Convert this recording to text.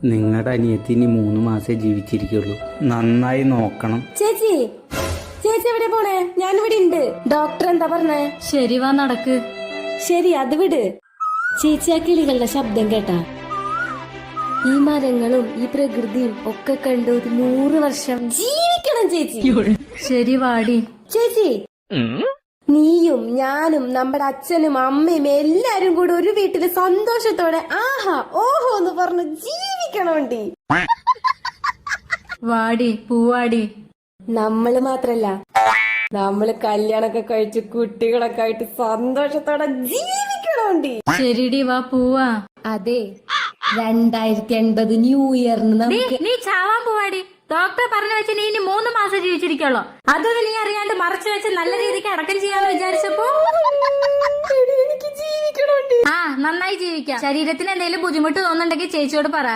നിങ്ങളുടെ അനിയത്തിന് 3 മാസേ ജീവിച്ചിരിക്കുള്ളൂ. നന്നായി നോക്കണം. ചേച്ചി ചേച്ചി എവിടെ പോണേ? ഞാനിവിടെ ഉണ്ട്. ഡോക്ടർ എന്താ പറഞ്ഞേ? ശരി, വാ നടക്ക്. ശരി, അത് വിട്. ചേച്ചി ആ കിളികളുടെ ശബ്ദം കേട്ടാ? ഈ മരങ്ങളും ഈ പ്രകൃതിയും ഒക്കെ കണ്ട് ഒരു 100 വർഷം ജീവിക്കണം ചേച്ചി. ശരി, വാടി. ചേച്ചി, നീയും ഞാനും നമ്മുടെ അച്ഛനും അമ്മയും എല്ലാരും കൂടെ ഒരു വീട്ടില് സന്തോഷത്തോടെ ആഹാ ഓഹോ എന്ന് പറഞ്ഞ് ജീവിക്കണോണ്ടി. വാടി, പൂവാടി. നമ്മള് മാത്രല്ല, നമ്മള് കല്യാണൊക്കെ കഴിച്ച് കുട്ടികളൊക്കെ ആയിട്ട് സന്തോഷത്തോടെ ജീവിക്കണോണ്ടി. ശരിടി, വാ പൂവാ. അതെ, 2080 ന്യൂ ഇയറിന് നമുക്ക് നീ ചാവാൻ പോവാടി. ഡോക്ടർ പറഞ്ഞു വെച്ച് നീ ഇനി 3 മാസം ജീവിച്ചിരിക്കുള്ളൂ. അതൊന്നും നീ അറിയാണ്ട് മറച്ചു വെച്ച് നല്ല രീതിക്ക് അടക്കം ചെയ്യാന്ന് വിചാരിച്ചപ്പോ എനിക്ക് ജീവിക്കണോണ്ടി. നന്നായി ജീവിക്കാം. ശരീരത്തിന് എന്തെങ്കിലും ബുദ്ധിമുട്ട് തോന്നുന്നുണ്ടെങ്കിൽ ചേച്ചിയോട് പറ.